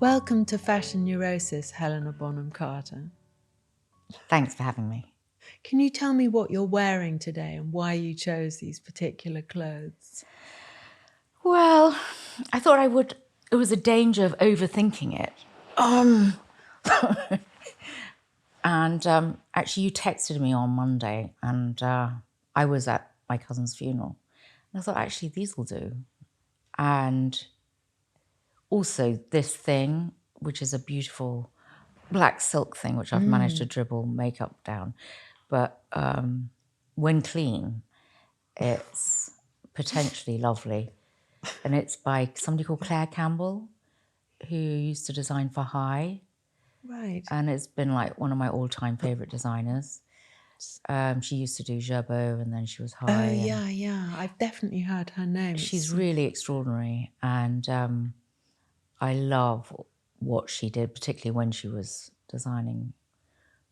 Welcome to Fashion Neurosis, Helena Bonham Carter. Thanks for having me. Can you tell me what you're wearing today and why you chose these particular clothes? Well, I thought it was a danger of overthinking it. And actually you texted me on Monday and I was at my cousin's funeral. And I thought, actually, these will do. And also this thing, which is a beautiful black silk thing, which I've managed to dribble makeup down. But when clean, it's potentially lovely. And it's by somebody called Claire Campbell, who used to design for High. Right. And it's been like one of my all-time favourite designers. She used to do Gerbeau and then she was High. Oh, yeah. I've definitely heard her name. She's really extraordinary. And I love what she did, particularly when she was designing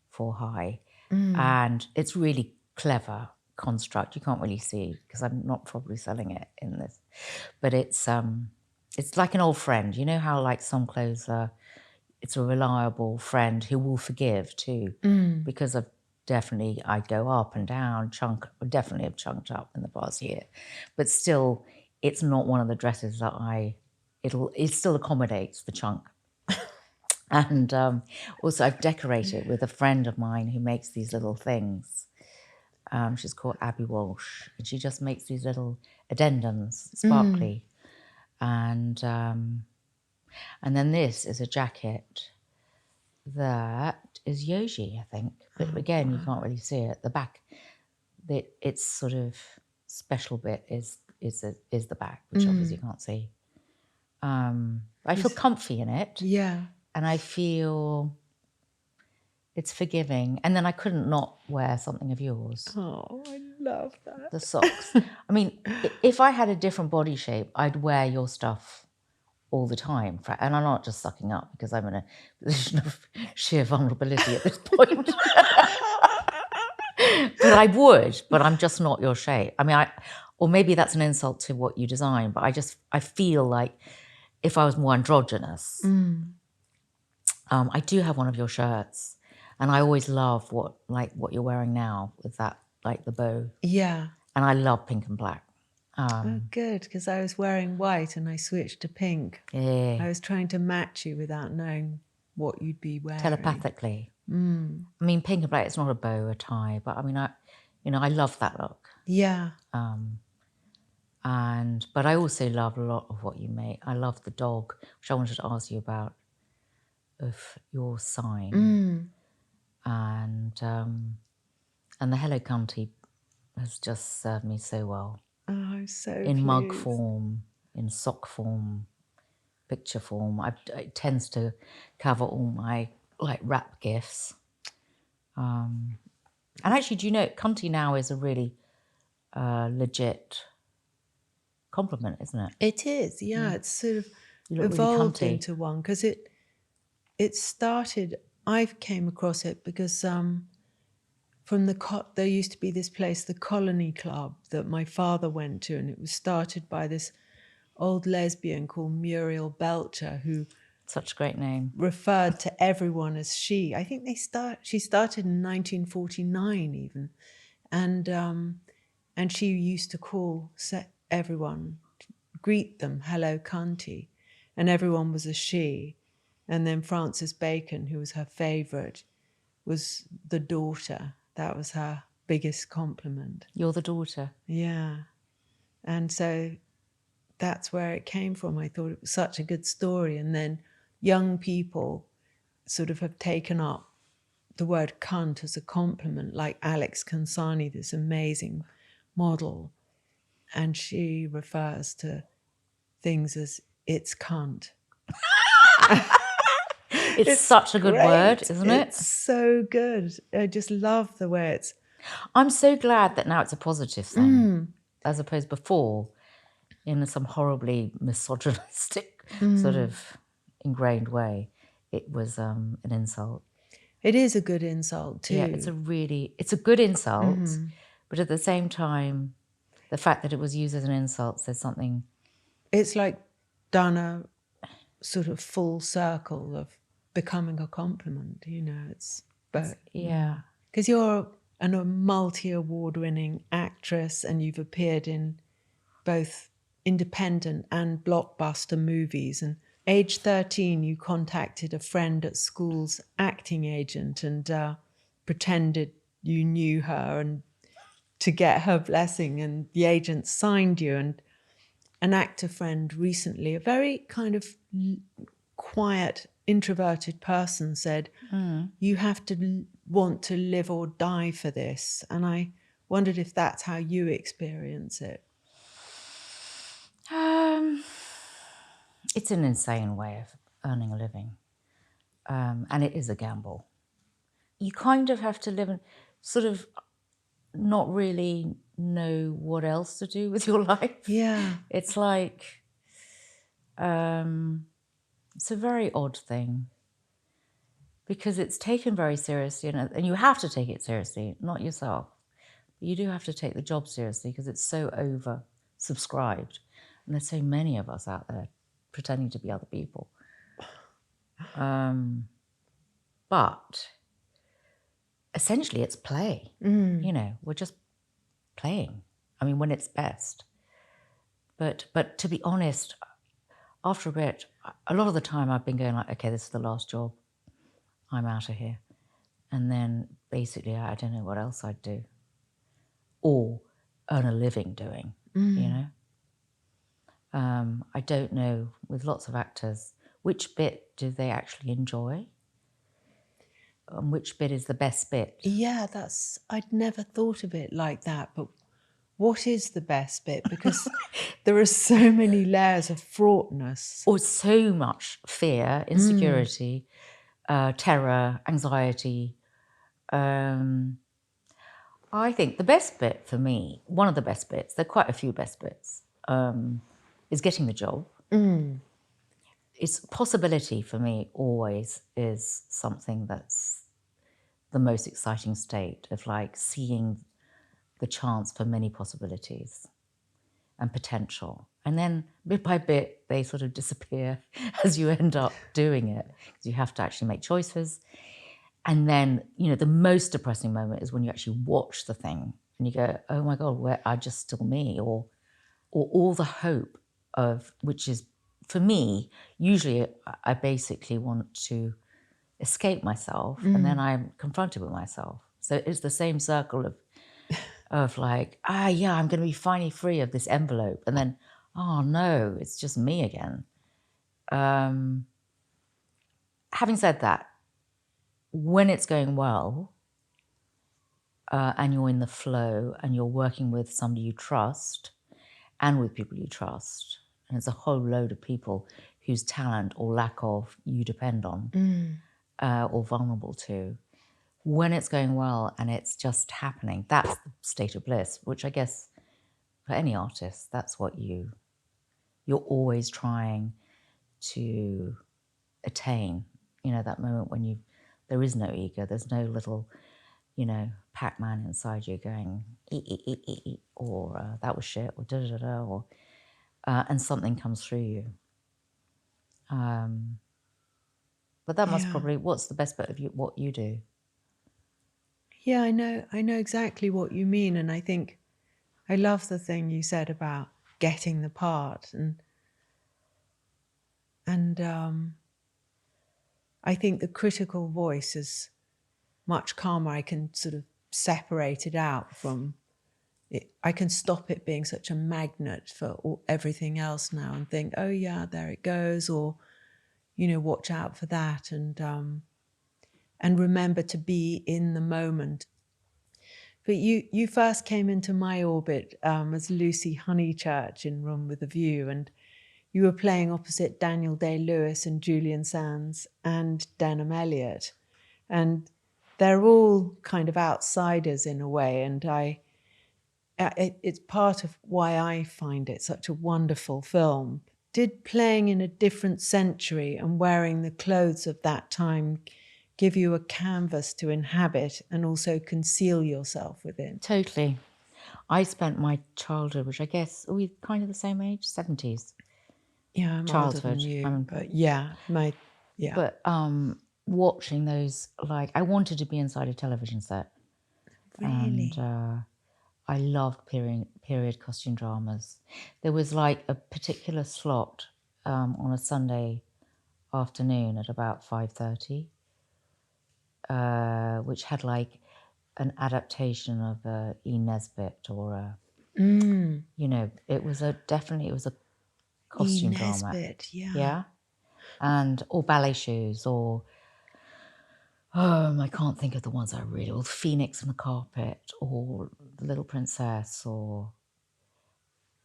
for High. And it's really clever construct. You can't really see because I'm not probably selling it in this. But it's like an old friend. You know how like some clothes are, it's a reliable friend who will forgive too. Because I'd go up and down, definitely have chunked up in the past year. But still, it's not one of the dresses that it still accommodates the chunk. And also I've decorated with a friend of mine who makes these little things. She's called Abby Walsh, and she just makes these little addendums, sparkly. And then this is a jacket that is Yoji, I think. But again, you can't really see it. The back, its sort of special bit is the back, which obviously you can't see. I feel comfy in it. Yeah. And I feel it's forgiving. And then I couldn't not wear something of yours. Oh, I love that. The socks. I mean, if I had a different body shape, I'd wear your stuff all the time. And I'm not just sucking up because I'm in a position of sheer vulnerability at this point. But I would, but I'm just not your shape. I mean, or maybe that's an insult to what you design, but I feel like if I was more androgynous, I do have one of your shirts, and I always love what you're wearing now with that, like the bow. Yeah. And I love pink and black. Oh, good, because I was wearing white and I switched to pink. Yeah. I was trying to match you without knowing what you'd be wearing. Telepathically. I mean, pink and black, it's not a bow or a tie, but I mean, I love that look. Yeah. But I also love a lot of what you make. I love the dog, which I wanted to ask you about, of your sign. And the Hello Cunty has just served me so well. Oh, I'm so in pleased. Mug form, in sock form, picture form. It tends to cover all my like wrap gifts. And actually, do you know, Cunty now is a really legit compliment, isn't it? It is, yeah. It's sort of You look evolved really cunty. into one because it started. I came across it because from there used to be this place, the Colony Club, that my father went to, and it was started by this old lesbian called Muriel Belcher, who Such a great name. referred to everyone as she. I think she started in 1949 even, and she used to call everyone, greet them, hello Cunty, and everyone was a she. And then Francis Bacon, who was her favourite, was the daughter. That was her biggest compliment. You're the daughter. Yeah. And so that's where it came from. I thought it was such a good story. And then young people sort of have taken up the word cunt as a compliment, like Alex Kansani, this amazing model. And she refers to things as it's cunt. It's such a good word, isn't it? It's so good. I just love the way it's... I'm so glad that now it's a positive thing, as opposed before, in some horribly misogynistic sort of ingrained way, it was an insult. It is a good insult too. Yeah, it's a good insult, but at the same time, the fact that it was used as an insult says something. It's like Donna sort of full circle of becoming a compliment, you know. It's but Yeah. because you're a multi-award-winning actress and you've appeared in both independent and blockbuster movies. And age 13, you contacted a friend at school's acting agent and pretended you knew her and to get her blessing, and the agent signed you. And an actor friend recently, a very kind of quiet, introverted person, said, you have to want to live or die for this. And I wondered if that's how you experience it. It's an insane way of earning a living. And it is a gamble. You kind of have to live and sort of not really know what else to do with your life. Yeah. It's like, it's a very odd thing because it's taken very seriously, and you have to take it seriously, not yourself. But you do have to take the job seriously because it's so oversubscribed. And there's so many of us out there pretending to be other people. But essentially it's play. You know, we're just playing. I mean, when it's best. But to be honest, after a bit, a lot of the time I've been going like, okay, this is the last job. I'm out of here. And then basically I don't know what else I'd do. Or earn a living doing, you know? I don't know, with lots of actors, which bit do they actually enjoy? And which bit is the best bit? Yeah, I'd never thought of it like that, but what is the best bit? Because there are so many layers of fraughtness. Or so much fear, insecurity, terror, anxiety. I think the best bit for me, one of the best bits, there are quite a few best bits, is getting the job. It's possibility for me always is something that's the most exciting state of like seeing the chance for many possibilities and potential. And then bit by bit, they sort of disappear as you end up doing it because you have to actually make choices. And then, you know, the most depressing moment is when you actually watch the thing and you go, oh my God, where I just still me, or all the hope of, which is, for me, usually I basically want to escape myself and then I'm confronted with myself. So it's the same circle of like, yeah, I'm going to be finally free of this envelope. And then, oh no, it's just me again. Having said that, when it's going well and you're in the flow and you're working with somebody you trust and with people you trust, and it's a whole load of people whose talent or lack of you depend on or vulnerable to, when it's going well and it's just happening, that's the state of bliss, which I guess for any artist, that's what you're always trying to attain. You know, that moment when there is no ego, there's no little, you know, Pac-Man inside you going, or that was shit, or da-da-da-da, or, and something comes through you. But that must probably, what's the best bit of what you do? Yeah, I know exactly what you mean. And I think I love the thing you said about getting the part. And I think the critical voice is much calmer. I can sort of separate it out from it. I can stop it being such a magnet for everything else now and think, oh yeah, there it goes, or, you know, watch out for that, and remember to be in the moment. But you first came into my orbit as Lucy Honeychurch in Room with a View, and you were playing opposite Daniel Day-Lewis and Julian Sands and Denham Elliott. And they're all kind of outsiders in a way, and it's part of why I find it such a wonderful film. Did playing in a different century and wearing the clothes of that time give you a canvas to inhabit and also conceal yourself within? Totally. I spent my childhood, which I guess, are we kind of the same age? 70s. Yeah, I'm older than childhood. you, but But watching those, like, I wanted to be inside a television set. Really? And I loved period costume dramas. There was like a particular slot on a Sunday afternoon at about 5:30, which had like an adaptation of E. Nesbit or a, it was a E. costume drama. Nesbit, Yeah. Or ballet shoes, or I can't think of the ones I really, or the Phoenix and the Carpet, or the Little Princess,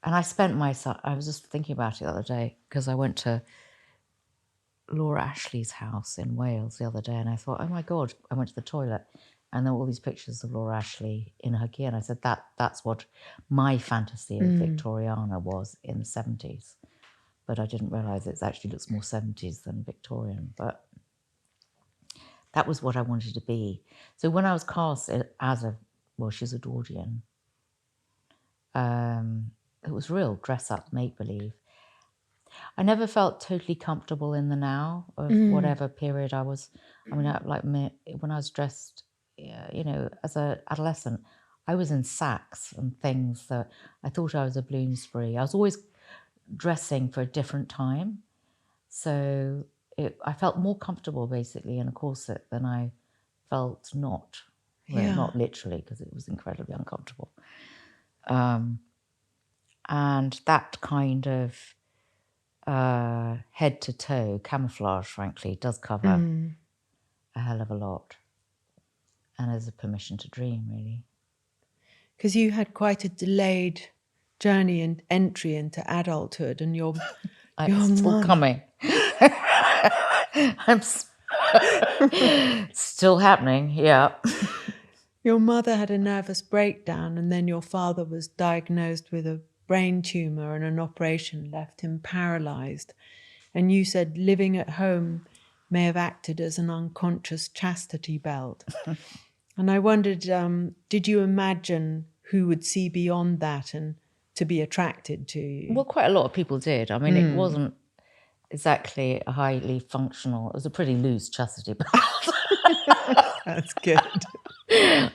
and I was just thinking about it the other day because I went to Laura Ashley's house in Wales the other day, and I thought, oh my God, I went to the toilet and there were all these pictures of Laura Ashley in her gear, and I said, that's what my fantasy of Victoriana was in the 70s. But I didn't realise it actually looks more 70s than Victorian. But that was what I wanted to be. So when I was cast as she's Edwardian, it was real dress-up, make-believe. I never felt totally comfortable in the now of whatever period I was. I mean, when I was dressed, as an adolescent, I was in sacks and things that I thought I was a Bloomsbury. I was always dressing for a different time. So I felt more comfortable basically in a corset than I felt not. Well, not literally, because it was incredibly uncomfortable. And that kind of head to toe camouflage, frankly, does cover a hell of a lot. And is a permission to dream, really. Because you had quite a delayed journey and entry into adulthood, and your still coming. I'm still happening, yeah. Your mother had a nervous breakdown, and then your father was diagnosed with a brain tumour, and an operation left him paralysed. And you said living at home may have acted as an unconscious chastity belt. And I wondered, did you imagine who would see beyond that and to be attracted to you? Well, quite a lot of people did. I mean, it wasn't exactly a highly functional, it was a pretty loose chastity belt. That's good.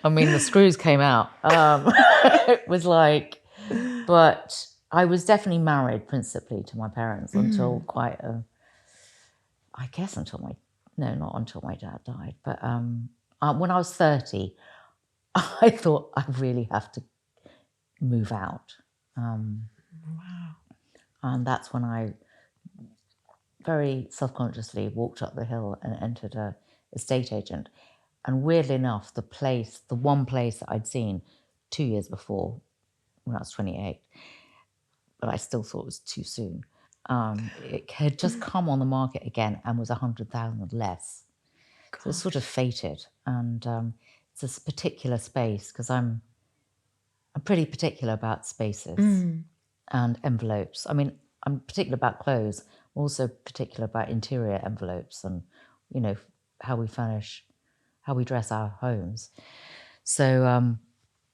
I mean, the screws came out. It was like, but I was definitely married principally to my parents until not until my dad died. But when I was 30, I thought I really have to move out. Wow. And that's when I very self-consciously walked up the hill and entered a estate agent. And weirdly enough, the one place that I'd seen 2 years before, when I was 28, but I still thought it was too soon, it had just come on the market again and was 100,000 less. Gosh. So it's sort of fated. And it's this particular space, because I'm pretty particular about spaces and envelopes. I mean, I'm particular about clothes. I'm also particular about interior envelopes and, how we furnish, how we dress our homes. So,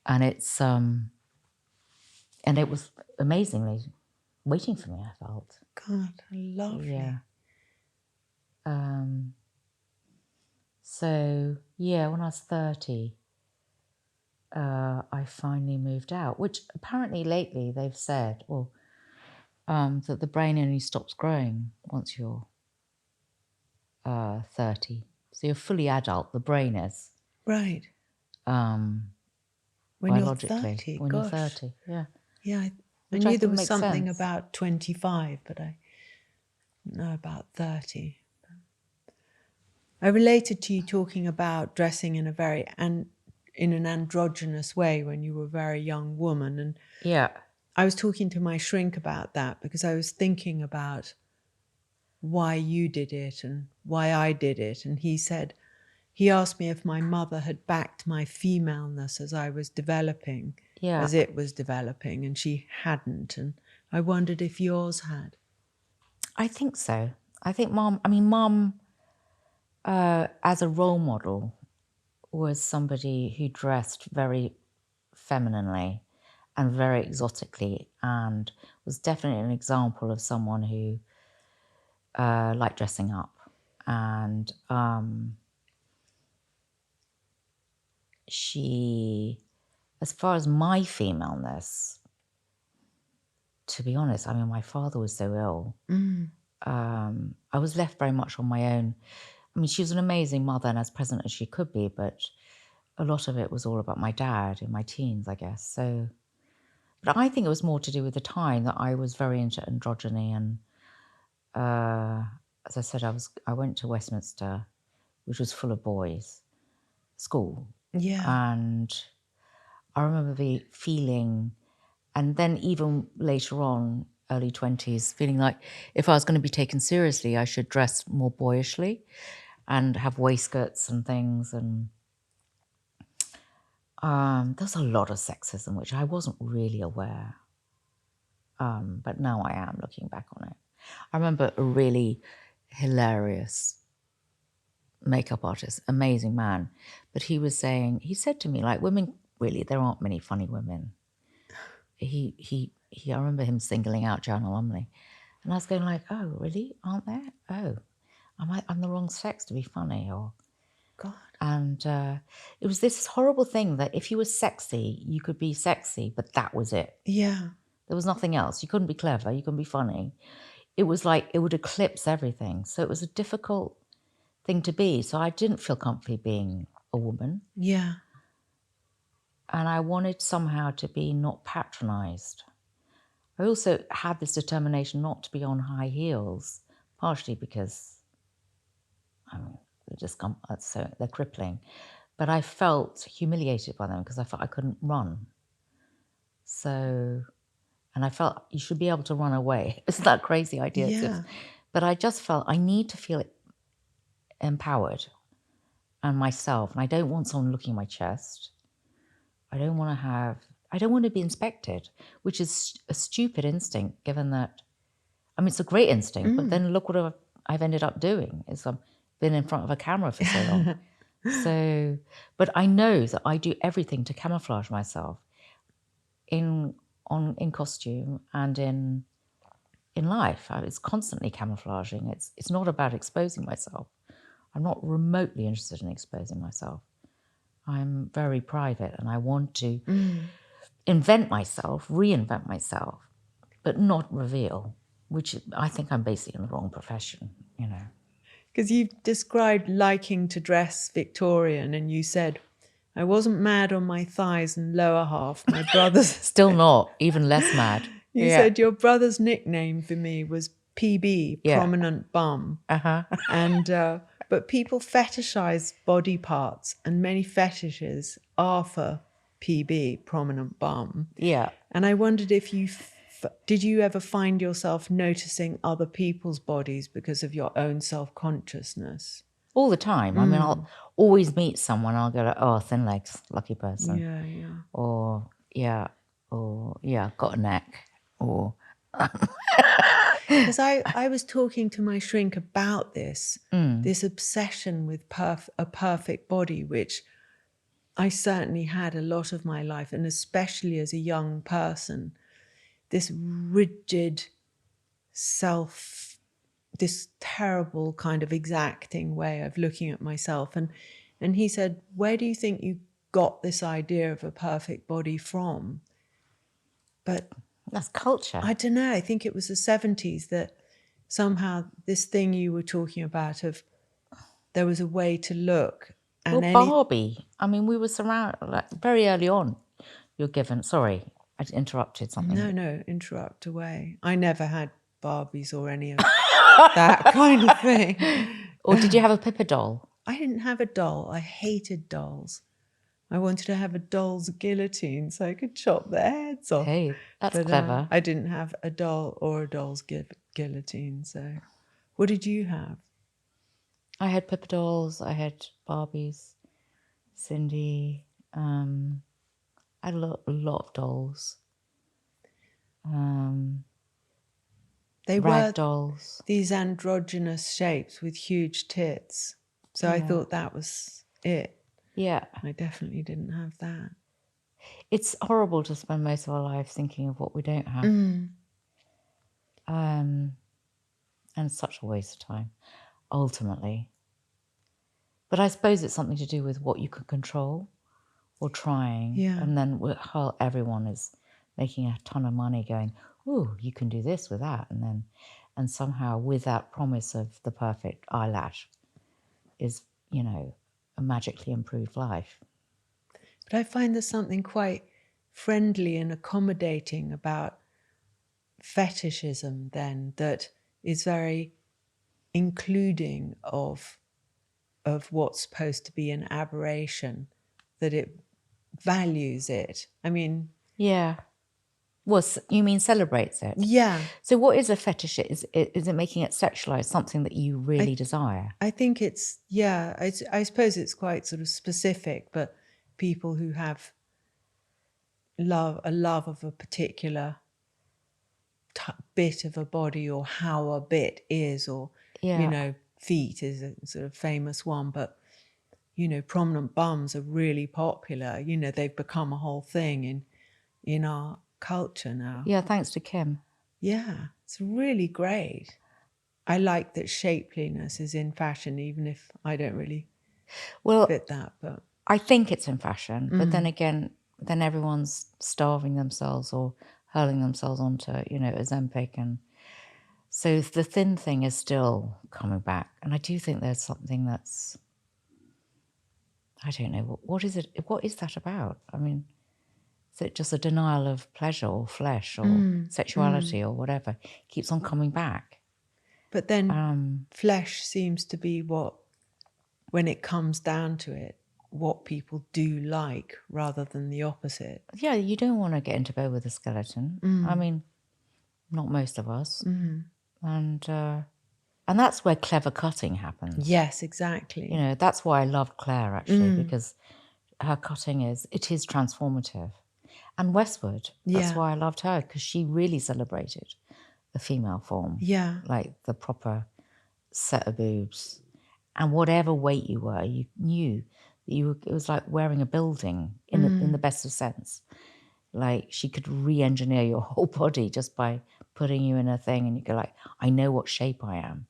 and it was amazingly waiting for me, I felt. God, lovely. Yeah. So, yeah, when I was 30, I finally moved out, which apparently lately they've said, that the brain only stops growing once you're 30. So you're fully adult, the brain is. Right. When biologically. You're 30, when gosh. You're 30, yeah. Yeah, I knew there was something about 25, but I didn't know about 30. I related to you talking about dressing in in an androgynous way when you were a very young woman. And yeah, I was talking to my shrink about that because I was thinking about why you did it and why I did it. And he asked me if my mother had backed my femaleness as I was developing, as it was developing, and she hadn't. And I wondered if yours had. I think so. I think Mum, as a role model, was somebody who dressed very femininely and very exotically, and was definitely an example of someone who like dressing up. And she, as far as my femaleness, to be honest, I mean, my father was so ill. I was left very much on my own. I mean, she was an amazing mother and as present as she could be, but a lot of it was all about my dad in my teens, I guess. So, but I think it was more to do with the time that I was very into androgyny. And as I said, I went to Westminster, which was full of boys, school. Yeah. And I remember feeling, and then even later on, early 20s, feeling like if I was going to be taken seriously, I should dress more boyishly and have waistcoats and things. And there's a lot of sexism, which I wasn't really aware. But now I am looking back on it. I remember a really hilarious makeup artist, amazing man, but he said to me, like, women, really, there aren't many funny women. I remember him singling out Joanna Lumley, and I was going like, oh, really? Aren't there? Oh, I'm the wrong sex to be funny, or God. And it was this horrible thing that if you were sexy, you could be sexy, but that was it. Yeah. There was nothing else. You couldn't be clever. You couldn't be funny. It was like it would eclipse everything. So it was a difficult thing to be. So I didn't feel comfortable being a woman. Yeah. And I wanted somehow to be not patronized. I also had this determination not to be on high heels, partially because they're crippling. But I felt humiliated by them because I felt I couldn't run. So, and I felt you should be able to run away. It's that crazy idea. Yeah. But I just felt I need to feel empowered and myself. And I don't want someone looking at my chest. I don't want to be inspected, which is a stupid instinct given that, I mean, it's a great instinct, but then look what I've ended up doing is I've been in front of a camera for so long. So, but I know that I do everything to camouflage myself in costume and in life. It's constantly camouflaging. It's not about exposing myself. I'm not remotely interested in exposing myself. I'm very private and I want to invent myself, reinvent myself, but not reveal, which I think I'm basically in the wrong profession, you know. Because you've described liking to dress Victorian and you said, I wasn't mad on my thighs and lower half. My brother's... Still not, even less mad. You said your brother's nickname for me was PB, prominent bum. And but people fetishize body parts and many fetishes are for PB, prominent bum. Yeah. And I wondered if did you ever find yourself noticing other people's bodies because of your own self-consciousness? All the time. I mean, I'll always meet someone, I'll go like, oh, thin legs, lucky person. Yeah, yeah. Or, got a neck. Or... Because I was talking to my shrink about this obsession with a perfect body, which I certainly had a lot of my life, and especially as a young person, this rigid this terrible kind of exacting way of looking at myself. And he said, where do you think you got this idea of a perfect body from? But that's culture. I don't know. I think it was the 70s that somehow this thing you were talking about of there was a way to look. And Barbie. I mean, we were surrounded, like, very early on. You're given, sorry, I interrupted something. No, interrupt away. I never had Barbies or any of that kind of thing. Or did you have a Pippa doll? I didn't have a doll. I hated dolls. I wanted to have a doll's guillotine so I could chop their heads off. Hey, that's clever. I didn't have a doll or a doll's guillotine. So what did you have? I had Pippa dolls. I had Barbies, Cindy. I had a lot of dolls. They rag were dolls. These androgynous shapes with huge tits. So I thought that was it. Yeah. I definitely didn't have that. It's horrible to spend most of our lives thinking of what we don't have. And such a waste of time, ultimately. But I suppose it's something to do with what you can control or trying. Yeah. And then how everyone is making a ton of money going, oh, you can do this with that. And somehow with that promise of the perfect eyelash is, you know, a magically improved life. But I find there's something quite friendly and accommodating about fetishism then that is very including of what's supposed to be an aberration, that it values it. I mean... Yeah. Well, you mean celebrates it? Yeah. So what is a fetish? Is it making it sexualized, something that you really desire? I think it's, yeah, I suppose it's quite sort of specific, but people who have a love of a particular bit of a body, or how a bit is, or, you know, feet is a sort of famous one, but, you know, prominent bums are really popular. You know, they've become a whole thing in our culture now. Yeah, thanks to Kim. Yeah, it's really great. I like that shapeliness is in fashion, even if I don't really fit that. But I think it's in fashion, but then again, then everyone's starving themselves or hurling themselves onto, you know, Ozempic, and so the thin thing is still coming back. And I do think there's something that's, I don't know, what is it? What is that about? I mean, is it just a denial of pleasure or flesh or sexuality or whatever? It keeps on coming back. But then flesh seems to be what, when it comes down to it, what people do like rather than the opposite. Yeah, you don't want to get into bed with a skeleton. I mean, not most of us. And that's where clever cutting happens. Yes, exactly. You know, that's why I loved Claire, actually, because her cutting is transformative. And Westwood, that's why I loved her, because she really celebrated the female form. Yeah. Like the proper set of boobs. And whatever weight you were, you knew that it was like wearing a building in the best of sense. Like she could re-engineer your whole body just by putting you in a thing, and you go like, I know what shape I am.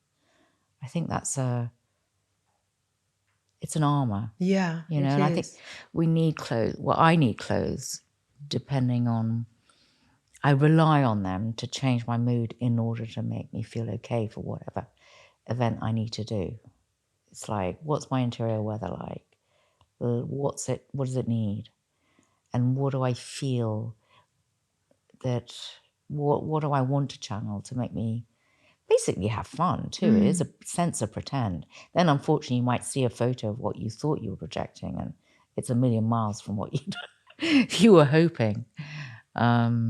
I think it's an armor. Yeah, you know, it and is. I think we need clothes. Well, I need clothes depending on, I rely on them to change my mood in order to make me feel okay for whatever event I need to do. It's like, what's my interior weather like? What does it need? And what do I feel that, what do I want to channel to make me basically have fun too? It is a sense of pretend. Then unfortunately you might see a photo of what you thought you were projecting and it's a million miles from what you were hoping. But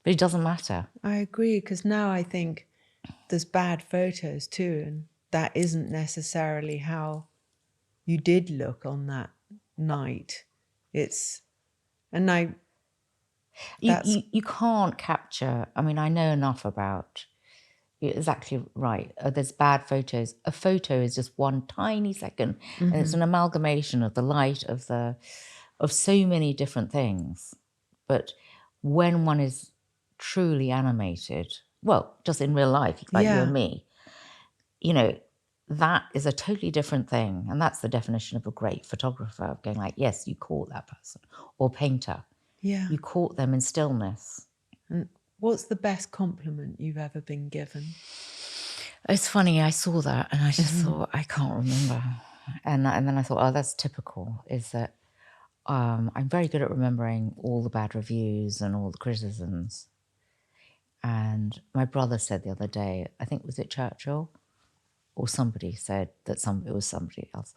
it doesn't matter. I agree, because now I think there's bad photos too, and that isn't necessarily how you did look on that night. You can't capture, I mean, I know enough about, you're exactly right. There's bad photos. A photo is just one tiny second, and it's an amalgamation of the light of so many different things. But when one is truly animated, well, just in real life, like you and me, you know, that is a totally different thing. And that's the definition of a great photographer, of going like, yes, you caught that person, or painter. Yeah. You caught them in stillness. And what's the best compliment you've ever been given? It's funny, I saw that and I just thought, I can't remember. And then I thought, oh, that's typical, is that I'm very good at remembering all the bad reviews and all the criticisms. And my brother said the other day, I think, was it Churchill? Or somebody said that it was somebody else,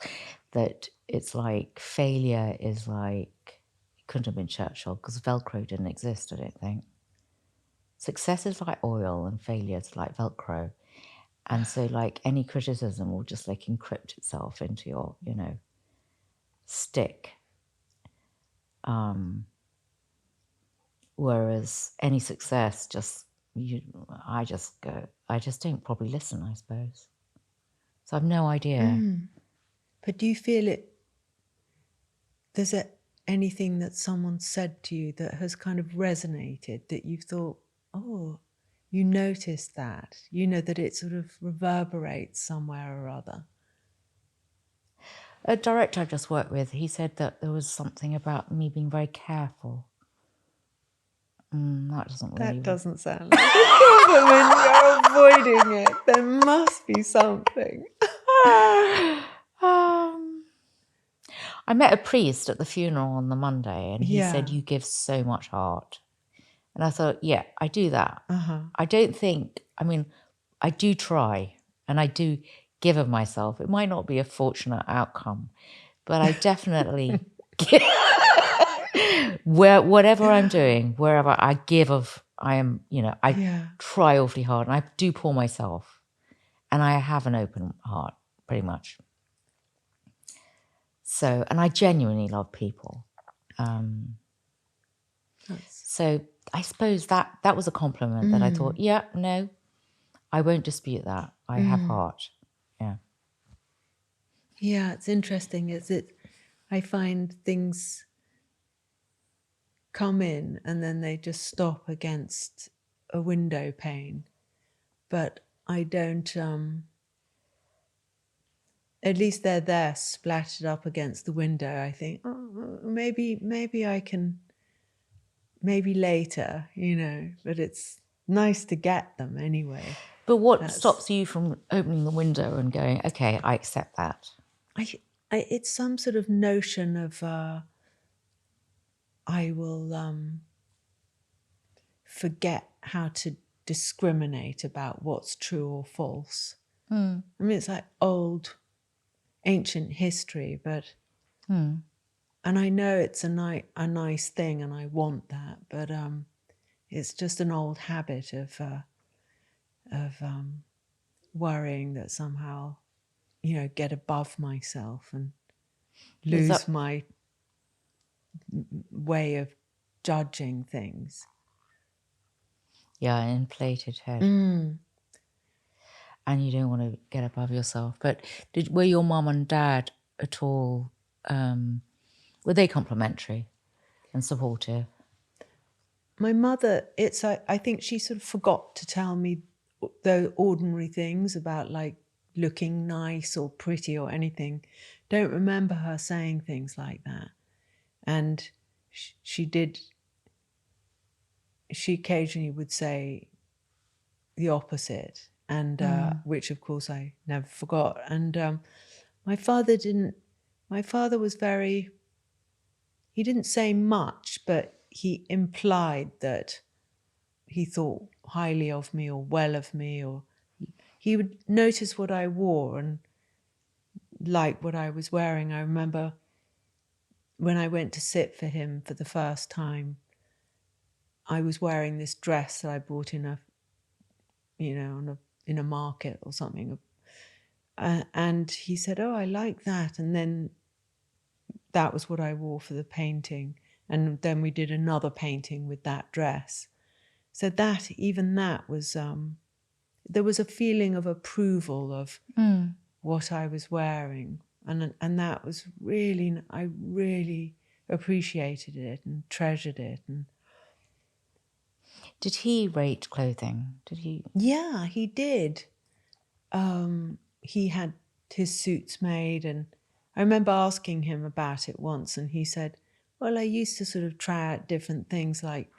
that it's like failure is like, it couldn't have been Churchill because Velcro didn't exist, I don't think. Success is like oil and failure is like Velcro. And so like any criticism will just like encrypt itself into your, you know, stick. Whereas any success I just don't probably listen, I suppose. So I have no idea. But do you feel there's anything that someone said to you that has kind of resonated, that you've thought, oh, you notice that, you know, that it sort of reverberates somewhere or other. A director I just worked with, he said that there was something about me being very careful. That doesn't really... That doesn't sound like a compliment. You're avoiding it. There must be something. I met a priest at the funeral on the Monday, and he said, you give so much heart. And I thought, yeah, I do that. I don't think, I mean, I do try, and I do give of myself. It might not be a fortunate outcome, but I definitely give. Whatever I'm doing, wherever I give of, I am, you know, I try awfully hard, and I do pour myself, and I have an open heart, pretty much. So, and I genuinely love people. So I suppose that was a compliment that I thought, yeah, no, I won't dispute that. I have heart. Yeah. Yeah, it's interesting. I find things come in and then they just stop against a window pane. But I don't, at least they're there splattered up against the window. I think, oh, maybe I can, maybe later, you know, but it's nice to get them anyway. But what stops you from opening the window and going, okay, I accept that? It's some sort of notion of, I will forget how to discriminate about what's true or false. I mean, it's like old, ancient history, but, and I know it's a nice thing and I want that, but it's just an old habit of worrying that somehow, you know, get above myself and lose my way of judging things. Yeah, an inflated head. And you don't want to get above yourself. But were your mum and dad at all, were they complimentary and supportive? My mother, I think she sort of forgot to tell me the ordinary things about like looking nice or pretty or anything. Don't remember her saying things like that. And she occasionally would say the opposite, and which of course I never forgot. And my father was very, he didn't say much, but he implied that he thought highly of me or well of me, or he would notice what I wore and like what I was wearing. I remember when I went to sit for him for the first time, I was wearing this dress that I bought in a market or something. And he said, "Oh, I like that." And then that was what I wore for the painting. And then we did another painting with that dress. So even that was, there was a feeling of approval of what I was wearing. And that was really, I really appreciated it and treasured it. And did he rate clothing? Did he? Yeah, he did. He had his suits made, and I remember asking him about it once, and he said, well, I used to sort of try out different things, like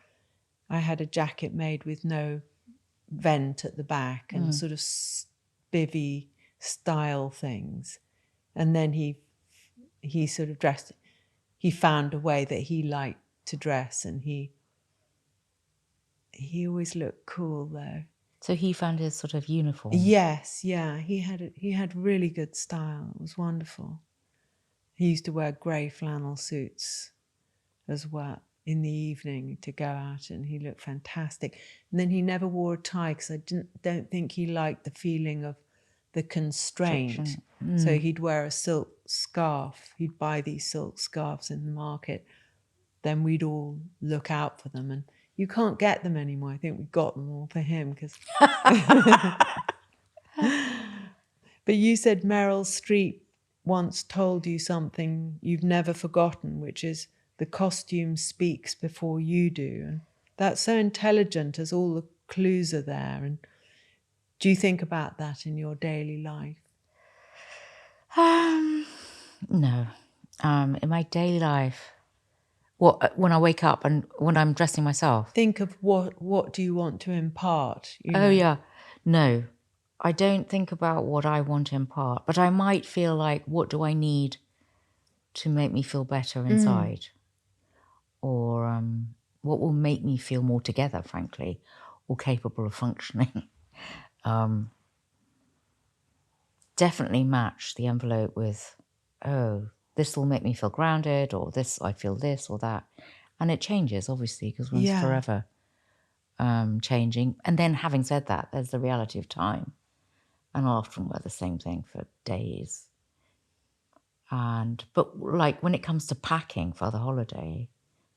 I had a jacket made with no vent at the back and sort of bivvy style things. And then he sort of dressed, he found a way that he liked to dress, and he always looked cool though. So he found his sort of uniform. Yes, yeah. He had really good style. It was wonderful. He used to wear grey flannel suits as well in the evening to go out, and he looked fantastic. And then he never wore a tie because I don't think he liked the feeling of the constraint. So he'd wear a silk scarf. He'd buy these silk scarves in the market. Then we'd all look out for them, and you can't get them anymore. I think we got them all for him because. But you said Meryl Streep once told you something you've never forgotten, which is the costume speaks before you do. And that's so intelligent, as all the clues are there. And do you think about that in your daily life? No. In my daily life, when I wake up and when I'm dressing myself? Think of what do you want to impart? Yeah. No, I don't think about what I want to impart, but I might feel like, what do I need to make me feel better inside? Or what will make me feel more together, frankly, or capable of functioning? Definitely match the envelope with, oh, this will make me feel grounded, or this, I feel this or that. And it changes, obviously, because one's forever changing. And then having said that, there's the reality of time. And I'll often wear the same thing for days. But like when it comes to packing for a holiday,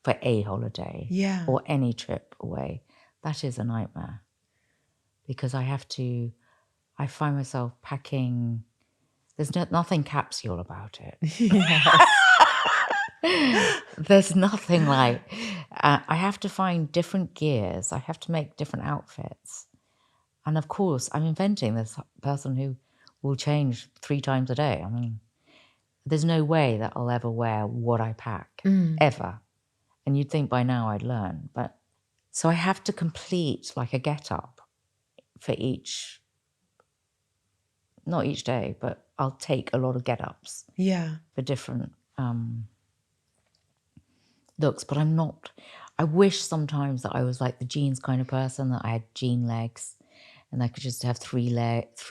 or any trip away, that is a nightmare. Because I find myself packing, there's nothing capsule about it. Yes. There's nothing like, I have to find different gears. I have to make different outfits. And of course, I'm inventing this person who will change 3 times a day. I mean, there's no way that I'll ever wear what I pack, ever. And you'd think by now I'd learn. But so I have to complete like a get-up for each, not each day, but I'll take a lot of get-ups for different looks. But I'm not, I wish sometimes that I was like the jeans kind of person, that I had jean legs and I could just have 3 legs,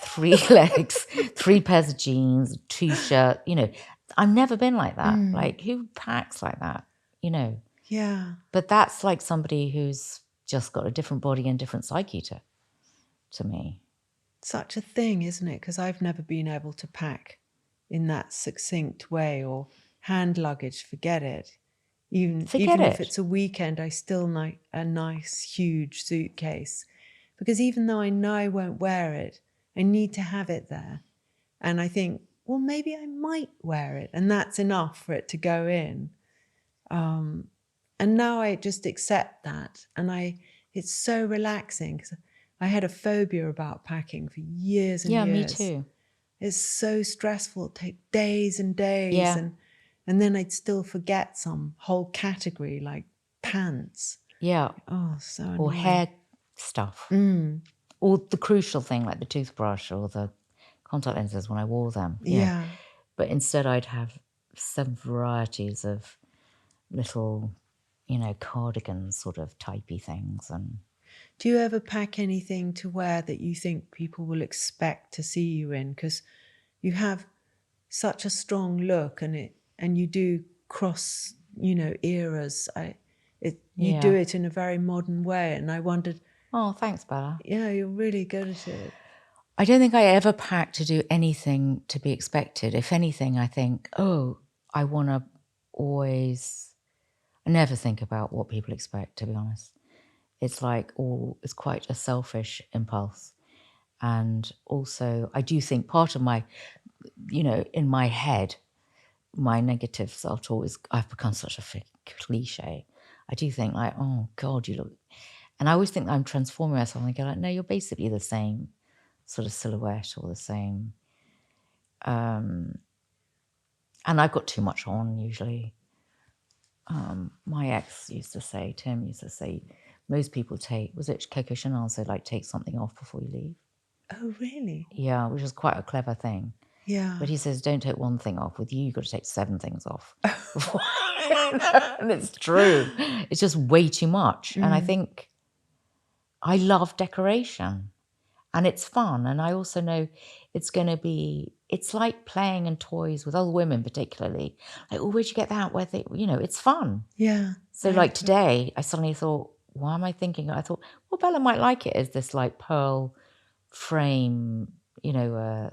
3 pairs of jeans, 2 shirts, I've never been like that. Like, who packs like that, Yeah. But that's like somebody who's just got a different body and different psyche to me. Such a thing, isn't it? Because I've never been able to pack in that succinct way, or hand luggage, forget it. Even if it's a weekend, I still like a nice, huge suitcase. Because even though I know I won't wear it, I need to have it there. And I think, well, maybe I might wear it, and that's enough for it to go in. And now I just accept that. And it's so relaxing, because I had a phobia about packing for years and years. Yeah, me too. It's so stressful. It'd take days and days. Yeah. And then I'd still forget some whole category, like pants. Yeah. Oh, so annoying. Or hair stuff. Or the crucial thing, like the toothbrush or the contact lenses when I wore them. Yeah. But instead I'd have 7 varieties of little, cardigan sort of typey things. And do you ever pack anything to wear that you think people will expect to see you in? Because you have such a strong look, and you do cross, eras. You do it in a very modern way, and I wondered. Oh, thanks, Bella. Yeah, you're really good at it. I don't think I ever pack to do anything to be expected. If anything, I think, I want to always. I never think about what people expect, to be honest. It's like it's quite a selfish impulse. And also, I do think part of my, in my head, my negative self-talk I've become such a cliche. I do think like, oh God, you look, and I always think that I'm transforming myself, and I go like, no, you're basically the same sort of silhouette or the same. And I've got too much on usually. My ex used to say, Tim used to say, most people was it Coco Chanel said, like, take something off before you leave. Oh, really? Yeah, which is quite a clever thing. Yeah. But he says, don't take one thing off. With you've got to take 7 things off. And it's true. It's just way too much. And I think I love decoration. And it's fun. And I also know it's going to be, it's like playing in toys with other women particularly. Like, oh, where'd you get that? It's fun. Yeah. So like today, I suddenly thought, why am I thinking? I thought, well, Bella might like it as this like pearl frame, a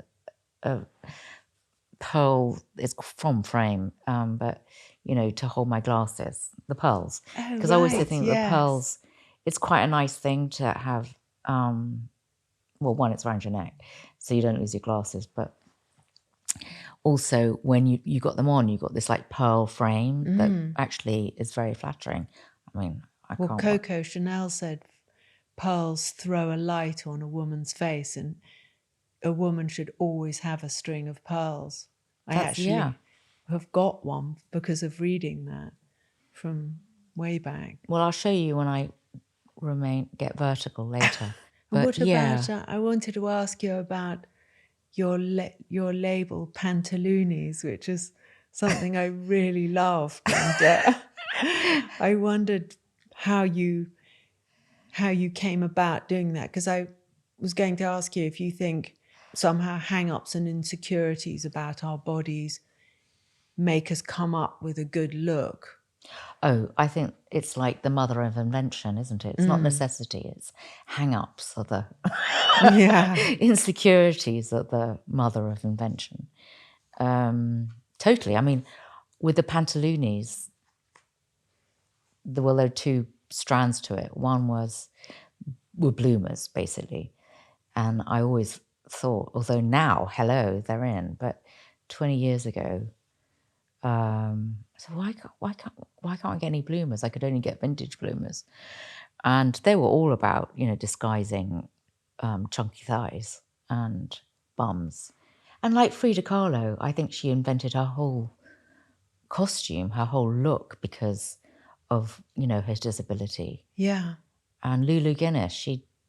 pearl, it's from frame, but, to hold my glasses, the pearls. Because I always think the pearls, it's quite a nice thing to have, well, one, it's around your neck, so you don't lose your glasses, but also when you got them on, you got this like pearl frame that actually is very flattering. I mean, Coco Chanel said pearls throw a light on a woman's face, and a woman should always have a string of pearls. I actually have got one because of reading that from way back. Well, I'll show you when I get vertical later. And what about, I wanted to ask you about your label, Pantaloonies, which is something I really loved. And I wondered how you came about doing that, because I was going to ask you if you think somehow hang-ups and insecurities about our bodies make us come up with a good look. Oh, I think it's like the mother of invention, isn't it? It's not necessity, it's hang-ups are the insecurities are the mother of invention. Totally. I mean, with the Pantaloonies, there were two strands to it. One were bloomers, basically. And I always thought, although now, hello, they're in, but 20 years ago, so why can't I get any bloomers? I could only get vintage bloomers. And they were all about, disguising chunky thighs and bums. And like Frida Kahlo, I think she invented her whole costume, her whole look because of, her disability. Yeah. And Lulu Guinness,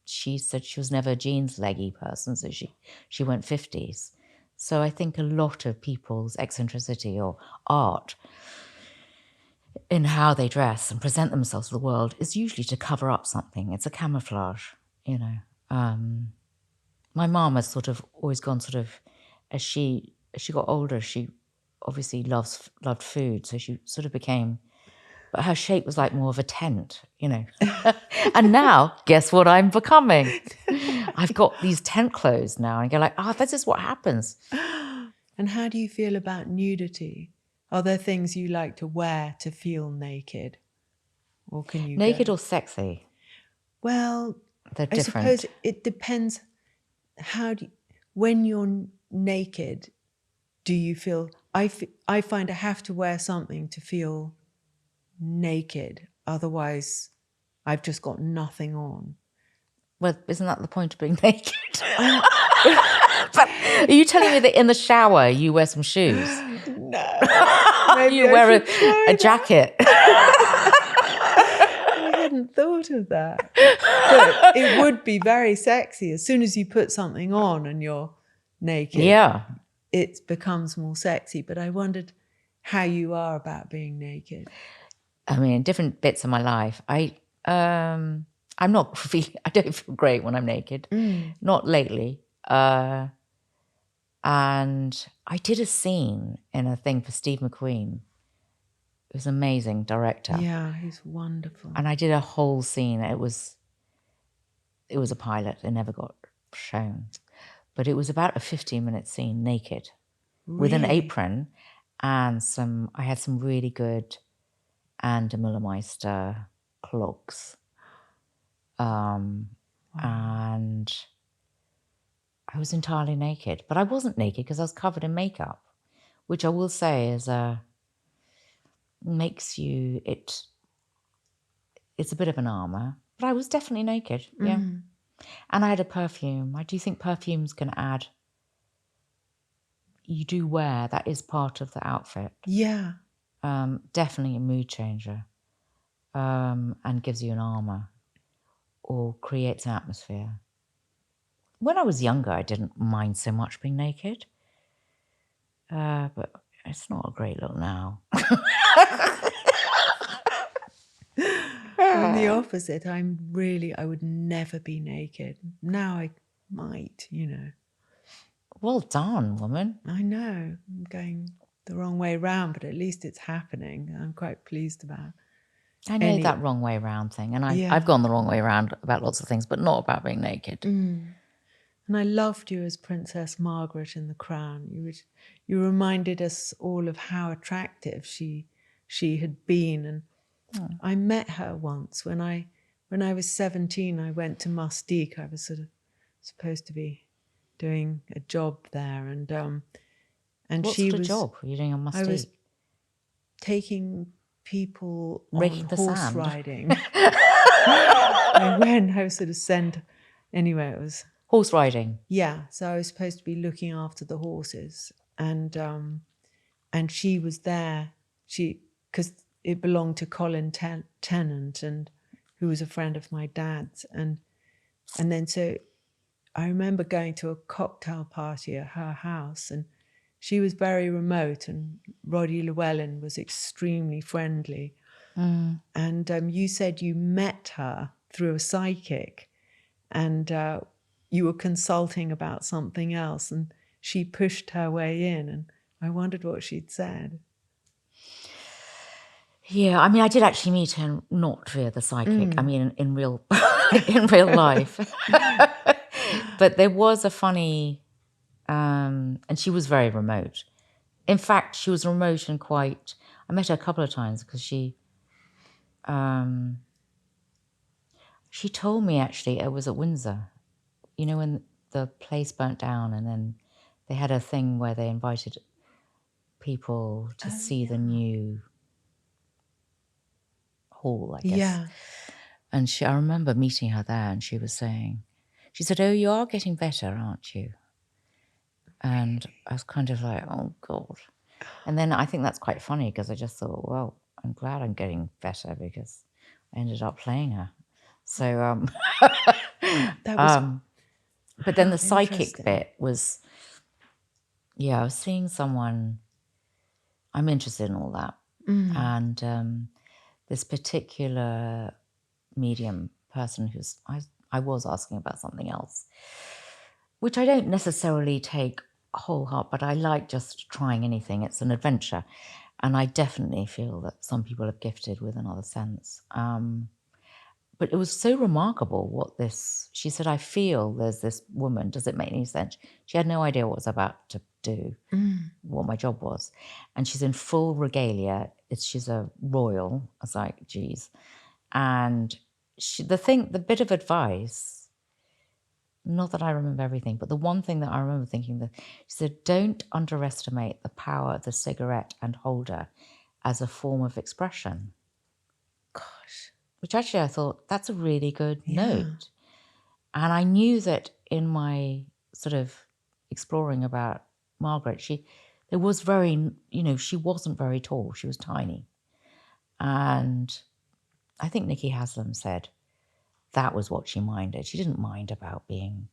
she said she was never a jeans leggy person, so she went 50s. So I think a lot of people's eccentricity or art in how they dress and present themselves to the world is usually to cover up something. It's a camouflage, My mom has sort of always gone as she got older, she obviously loved food, so she sort of became, but her shape was like more of a tent, And now, guess what I'm becoming? I've got these tent clothes now, and I go like, this is what happens. And how do you feel about nudity? Are there things you like to wear to feel naked? Or can you naked or sexy? Well, they're different. I suppose it depends. When you're naked, do you feel... I find I have to wear something to feel naked. Otherwise, I've just got nothing on. Well, isn't that the point of being naked? But are you telling me that in the shower you wear some shoes? No. You wear a jacket. I hadn't thought of that. But it would be very sexy. As soon as you put something on and you're naked, it becomes more sexy. But I wondered how you are about being naked. I mean, different bits of my life. I'm not really, I don't feel great when I'm naked. Not lately. And I did a scene in a thing for Steve McQueen. It was an amazing director. Yeah, he's wonderful. And I did a whole scene. It was a pilot. It never got shown. But it was about a 15-minute scene naked with an apron and I had some really good Anne de Müllermeister clogs. And I was entirely naked. But I wasn't naked because I was covered in makeup, which I will say is makes you... It's a bit of an armour. But I was definitely naked, yeah. And I had a perfume. I do think perfumes can add... You do wear, that is part of the outfit. Yeah. Definitely a mood changer. And gives you an armour or creates an atmosphere. When I was younger, I didn't mind so much being naked. But it's not a great look now. I'm the opposite. I would never be naked. Now I might, Well done, woman. I know. I'm going the wrong way round, but at least it's happening. I'm quite pleased about it. I know that wrong way round thing. And I've gone the wrong way round about lots of things, but not about being naked. And I loved you as Princess Margaret in The Crown. You reminded us all of how attractive she had been. And I met her once when I was 17. I went to Mustique. I was sort of supposed to be doing a job there, and what sort of job were you doing on Mustique? I was taking people Raking on the horse sand. riding. I was sort of sent, anyway, it was... Horse riding. Yeah, so I was supposed to be looking after the horses, and she was there. Because it belonged to Colin Tennant, and who was a friend of my dad's, and then so I remember going to a cocktail party at her house, and she was very remote, and Roddy Llewellyn was extremely friendly. And you said you met her through a psychic, and you were consulting about something else, and she pushed her way in, and I wondered what she'd said. Yeah, I mean, I did actually meet her not via the psychic. I mean, in real in real life. But there was a funny, and she was very remote. In fact, she was remote and quite. I met her a couple of times because she told me actually it was at Windsor. You know, when the place burnt down, and then they had a thing where they invited people to see the new hall, I guess. Yeah. And I remember meeting her there, and she said, "Oh, you are getting better, aren't you?" And I was kind of like, "Oh, God." And then I think that's quite funny because I just thought, well, I'm glad I'm getting better because I ended up playing her. So, That was but then the psychic bit was, yeah, I was seeing someone, I'm interested in all that. And this particular medium person I was asking about something else, which I don't necessarily take whole heart, but I like just trying anything. It's an adventure. And I definitely feel that some people are gifted with another sense. But it was so remarkable she said, "I feel there's this woman. Does it make any sense?" She had no idea what I was about to do, what my job was. And she's in full regalia. She's a royal. I was like, geez. And the bit of advice, not that I remember everything, but the one thing that I remember thinking, that she said, "Don't underestimate the power of the cigarette and holder as a form of expression." Gosh. Which actually I thought, that's a really good note. And I knew that in my sort of exploring about Margaret, she wasn't very tall. She was tiny. And I think Nikki Haslam said that was what she minded. She didn't mind about being,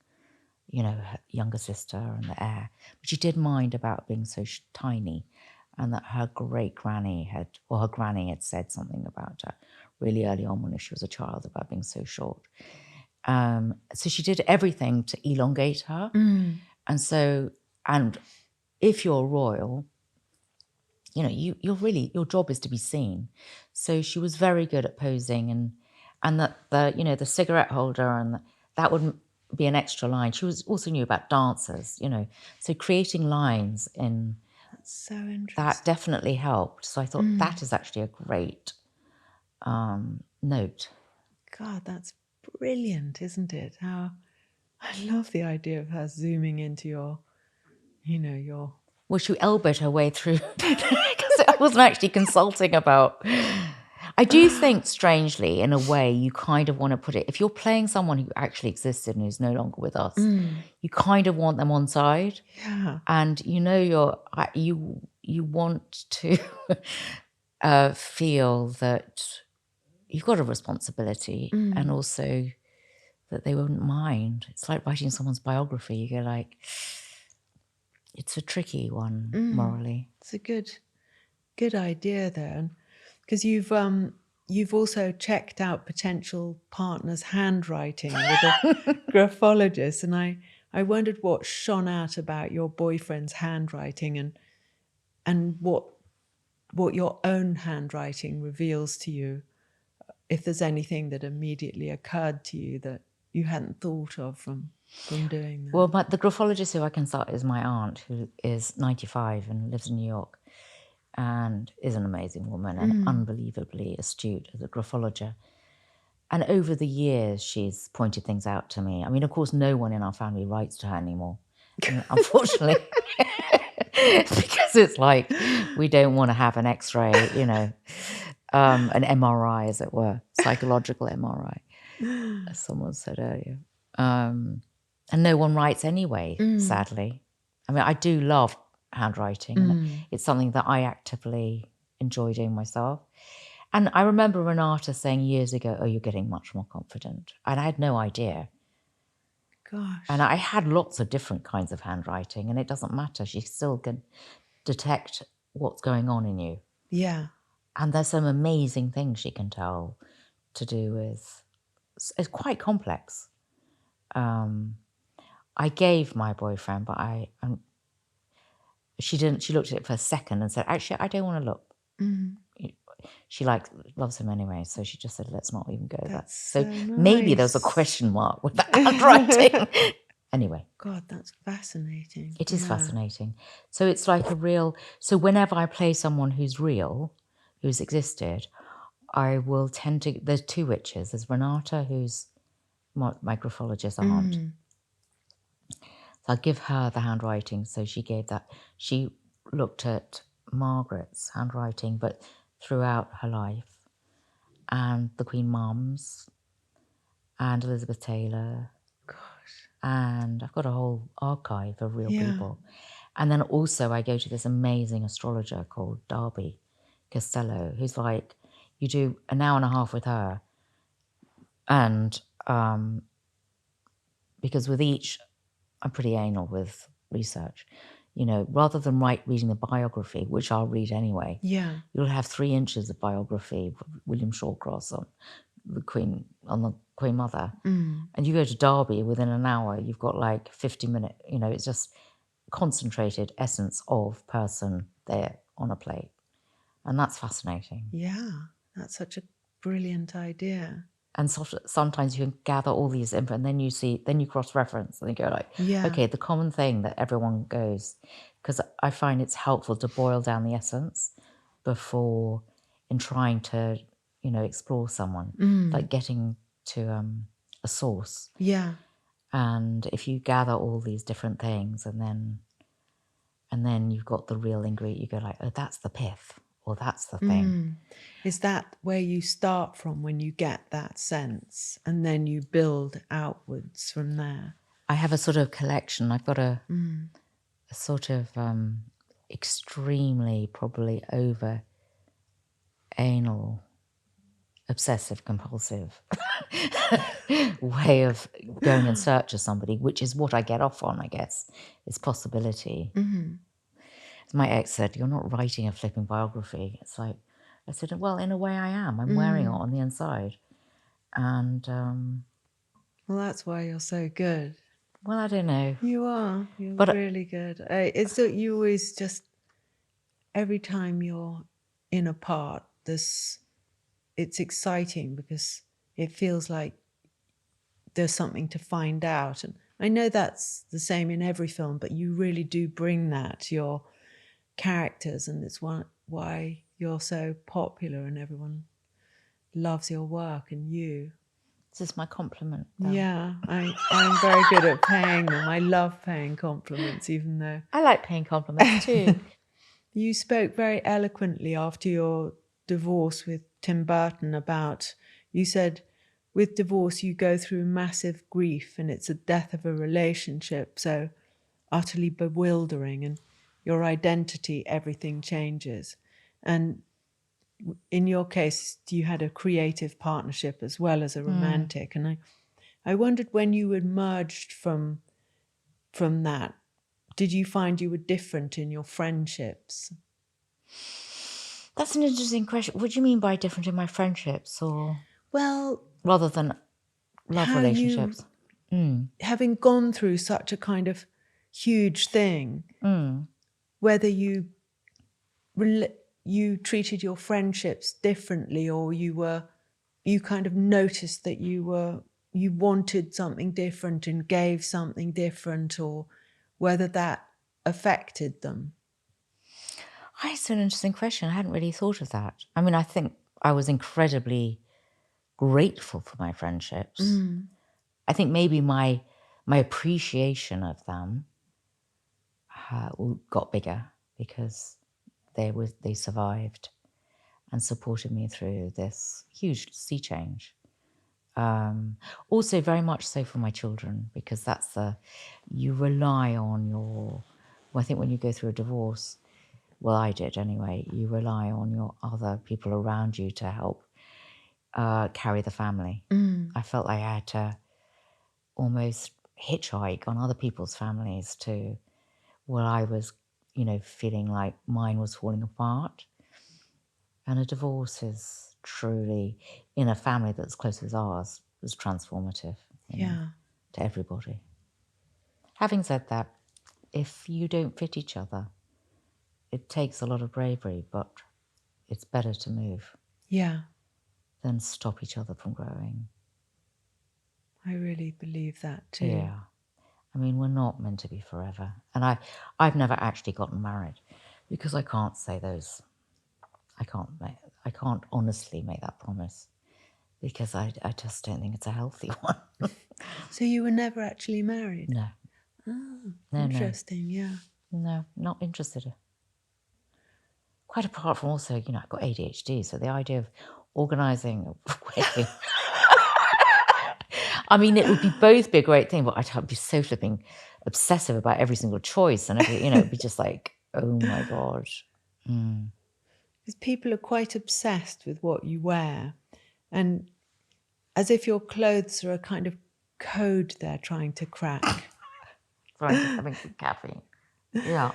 her younger sister and the heir, but she did mind about being so tiny, and that her granny had said something about her really early on when she was a child about being so short. So she did everything to elongate her. And if you're royal, your job is to be seen. So she was very good at posing, and that the cigarette holder, and that would be an extra line. She also knew about dancers, so creating lines in. That's so interesting. That definitely helped. So I thought that is actually a great note. God, that's brilliant, isn't it? I love the idea of her zooming into your. Well, she elbowed her way through because I wasn't actually consulting about. I do think, strangely, in a way, you kind of want to put it. If you're playing someone who actually existed and who's no longer with us, you kind of want them on side. Yeah. And you want to feel that you've got a responsibility, and also that they wouldn't mind. It's like writing someone's biography. You go like, it's a tricky one morally. It's a good idea there, because you've also checked out potential partners' handwriting with a graphologist, and I wondered what shone out about your boyfriend's handwriting, and what your own handwriting reveals to you, if there's anything that immediately occurred to you that you hadn't thought of from doing that. Well, the graphologist who I consult is my aunt, who is 95 and lives in New York, and is an amazing woman and unbelievably astute as a graphologer. And over the years, she's pointed things out to me. I mean, of course, no one in our family writes to her anymore, unfortunately, because it's like we don't want to have an X-ray, an MRI, as it were, psychological MRI. as someone said earlier. And no one writes anyway, sadly. I mean, I do love handwriting, and it's something that I actively enjoy doing myself. And I remember Renata saying years ago, "Oh, you're getting much more confident." And I had no idea. Gosh. And I had lots of different kinds of handwriting, and it doesn't matter. She still can detect what's going on in you. Yeah. And there's some amazing things she can tell to do with, it's quite complex. I gave my boyfriend, but she didn't, she looked at it for a second and said, actually, I don't want to look. She loves him anyway, so she just said, let's not even go there. That's So nice. maybe there's a question mark with that handwriting. Anyway. God, that's fascinating. It is fascinating. So it's like a real, so whenever I play someone who's real, who's existed, I will tend to, there's two witches. There's Renata, who's my graphologist aunt. So I'll give her the handwriting. So she gave that. She looked at Margaret's handwriting, but throughout her life, and the Queen Mums, and Elizabeth Taylor. Gosh. And I've got a whole archive of real people. And then also I go to this amazing astrologer called Darby Costello, who's like, you do an hour and a half with her. And because with each, I'm pretty anal with research, you know, rather than reading the biography, which I'll read anyway, you'll have 3 inches of biography of William Shawcross on the Queen Mother. And you go to Derby, within an hour, you've got like 50-minute, you know, it's just concentrated essence of person there on a plate. And that's fascinating. Yeah, that's such a brilliant idea. And sometimes you can gather all these info, and then you cross-reference, and you go like, okay, the common thing that everyone goes, because I find it's helpful to boil down the essence before, in trying to, you know, explore someone, like getting to a source. Yeah. And if you gather all these different things, and then you've got the real ingredient, you go like, oh, that's the pith, or that's the thing. Is that where you start from when you get that sense, and then you build outwards from there? I have a sort of collection. I've got a sort of extremely, probably over anal, obsessive compulsive way of going in search of somebody, which is what I get off on, I guess, is possibility. As my ex said, you're not writing a flipping biography. It's like, I said, well, in a way I am. I'm wearing it on the inside. And well, that's why you're so good. Well, I don't know. You are. You're really good. It's that you always just, every time you're in a part, it's exciting because it feels like there's something to find out. And I know that's the same in every film, but you really do bring that to your characters, and it's why you're so popular and everyone loves your work and you. This is my compliment, though. Yeah, I'm very good at paying them. I love paying compliments, even though... I like paying compliments too. You spoke very eloquently after your divorce with Tim Burton about, you said, with divorce you go through massive grief and it's a death of a relationship, so utterly bewildering, and your identity, everything changes. And in your case, you had a creative partnership as well as a romantic. And I wondered, when you emerged from that, did you find you were different in your friendships? That's an interesting question. What do you mean by different in my friendships, or well, rather than love relationships? Having gone through such a kind of huge thing, whether you treated your friendships differently, or you kind of noticed that you wanted something different and gave something different, or whether that affected them. It's an interesting question. I hadn't really thought of that. I mean, I think I was incredibly grateful for my friendships. I think maybe my appreciation of them got bigger because they survived and supported me through this huge sea change. Also very much so for my children, because you rely on I think when you go through a divorce, well, I did anyway, you rely on your other people around you to help carry the family. I felt like I had to almost hitchhike on other people's families I was, feeling like mine was falling apart. And a divorce is truly, in a family that's close as ours, was transformative to everybody. Having said that, if you don't fit each other, it takes a lot of bravery, but it's better to move than stop each other from growing. I really believe that too. Yeah. I mean, we're not meant to be forever. And I've never actually gotten married because I can't say those. I can't honestly make that promise because I just don't think it's a healthy one. So you were never actually married? No. Oh, No, interesting, yeah. No, not interested. Quite apart from also, I've got ADHD, so the idea of organising a wedding. I mean, it would both be a great thing, but I'd be so flipping obsessive about every single choice and it'd be just like, oh my God. Because people are quite obsessed with what you wear, and as if your clothes are a kind of code they're trying to crack. Trying to having some caffeine. Yeah.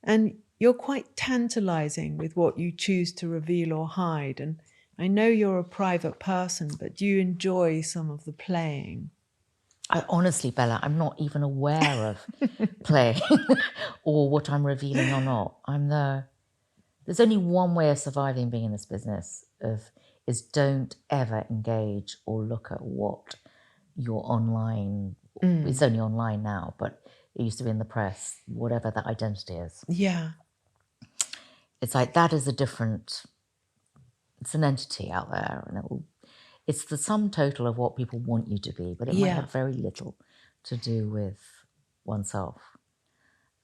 And you're quite tantalising with what you choose to reveal or hide. And I know you're a private person, but do you enjoy some of the playing? Honestly, Bella, I'm not even aware of playing or what I'm revealing or not. There's only one way of surviving being in this business is don't ever engage or look at what your online, it's only online now, but it used to be in the press, whatever that identity is. Yeah. It's like that is it's an entity out there, and it's the sum total of what people want you to be, but it might have very little to do with oneself.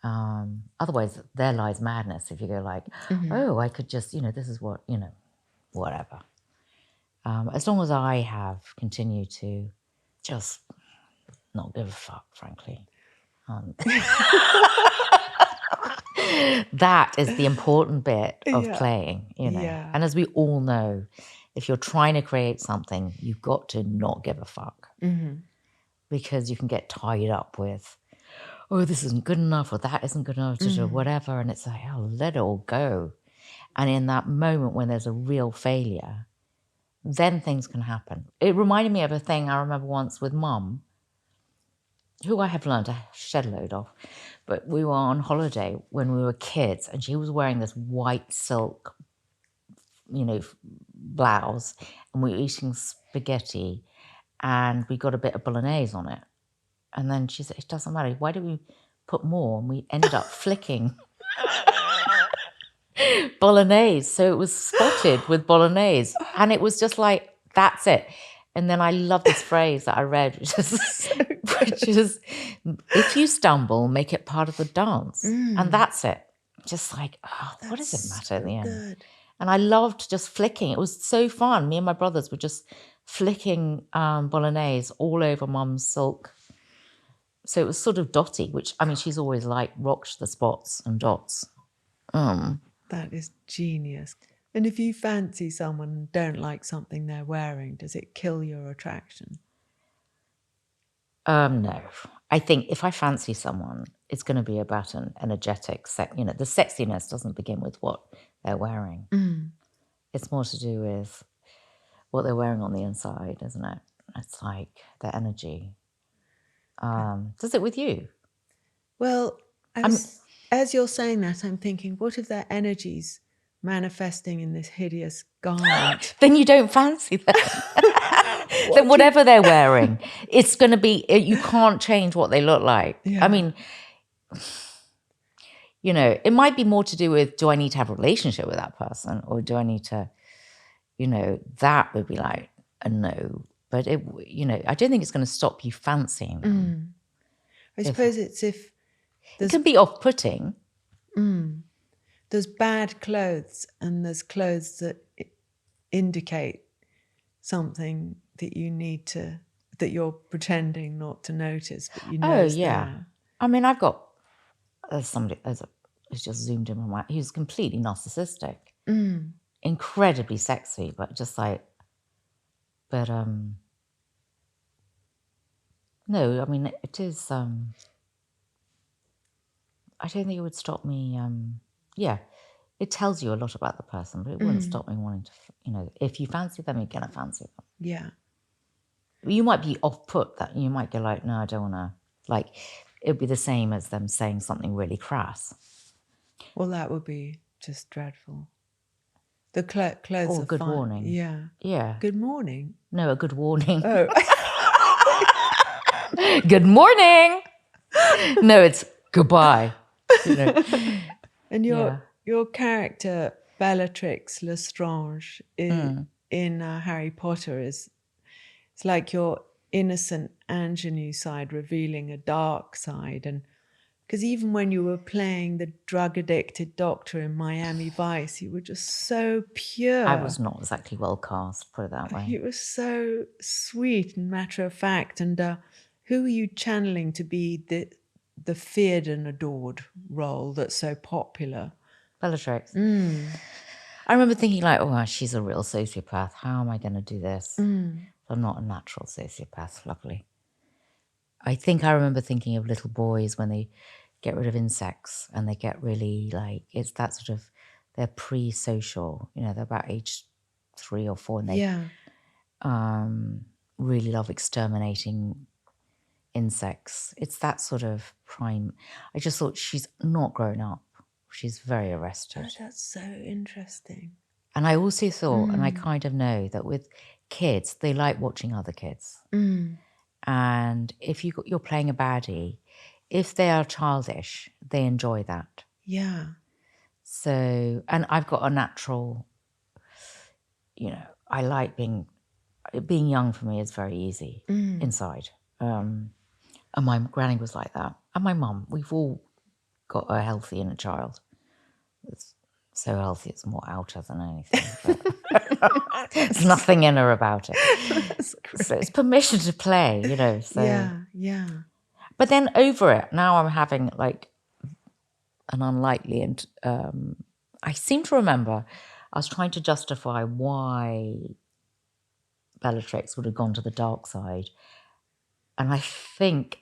Otherwise, there lies madness if you go like, oh, I could just, this is what, whatever. As long as I have continued to just not give a fuck, frankly. That is the important bit of playing, Yeah. And as we all know, if you're trying to create something, you've got to not give a fuck. Because you can get tied up with, oh, this isn't good enough, or that isn't good enough, or whatever. And it's like, oh, let it all go. And in that moment when there's a real failure, then things can happen. It reminded me of a thing I remember once with Mum, who I have learned to shed a load of. But we were on holiday when we were kids, and she was wearing this white silk, blouse, and we were eating spaghetti, and we got a bit of bolognese on it. And then she said, it doesn't matter. Why don't we put more? And we ended up flicking bolognese. So it was spotted with bolognese. And it was just like, that's it. And then I love this phrase that I read, which is, if you stumble, make it part of the dance. And that's it. Just like, what does it matter at the end? Good. And I loved just flicking. It was so fun. Me and my brothers were just flicking bolognese all over Mum's silk. So it was sort of dotty, which, I mean, she's always like rocked the spots and dots. That is genius. And if you fancy someone and don't like something they're wearing, does it kill your attraction? No. I think if I fancy someone, it's going to be about an energetic, the sexiness doesn't begin with what they're wearing. It's more to do with what they're wearing on the inside, isn't it? It's like their energy. Does it with you? Well, as you're saying that, I'm thinking, what if their energy's manifesting in this hideous garment? Then you don't fancy them. Then whatever they're wearing, it's going to be, you can't change what they look like. Yeah. I mean, it might be more to do with, do I need to have a relationship with that person? Or do I need to, that would be like a no. But, I don't think it's going to stop you fancying them. I suppose it's if it can be off-putting. There's bad clothes and there's clothes that indicate something that you need to, that you're pretending not to notice, but you know Oh, it's yeah. there? I mean, I've got somebody who's just zoomed in on my, who's completely narcissistic, incredibly sexy, but just like, but no, I mean, it is, I don't think it would stop me, yeah, it tells you a lot about the person, but it wouldn't stop me wanting to, you know, if you fancy them, you're going to fancy them. Yeah. You might be off-put, that you might go like, no, I don't want to, like, it'd be the same as them saying something really crass. Well, that would be just dreadful. The clothes Or are a good fine. warning. Yeah. Yeah. Good morning. No, a good warning. Oh. Good morning. No, it's goodbye. You know. And your character, Bellatrix Lestrange, in Harry Potter it's like your innocent ingenue side revealing a dark side. And because even when you were playing the drug-addicted doctor in Miami Vice, you were just so pure. I was not exactly well cast, put it that way. You were so sweet and matter-of-fact. And who are you channeling to be the feared and adored role that's so popular? Bellatrix. I remember thinking like, oh, she's a real sociopath. How am I going to do this? I'm not a natural sociopath, luckily. I think I remember thinking of little boys when they get rid of insects and they get really like, it's that sort of, they're pre-social, you know, they're about age 3 or 4 and they really love exterminating insects. It's that sort of prime. I just thought she's not grown up. She's very arrested. Oh, that's so interesting. And I also thought, and I kind of know that with kids, they like watching other kids. And if you're playing a baddie, if they are childish, they enjoy that. Yeah. So, and I've got a natural, you know, I like being young for me is very easy inside. And my granny was like that. And my mum, we've all got a healthy inner child. It's so healthy, it's more outer than anything. There's nothing in her about it. So it's permission to play, you know. So. Yeah. But then over it, now I'm having like an unlikely, and I seem to remember I was trying to justify why Bellatrix would have gone to the dark side. And I think,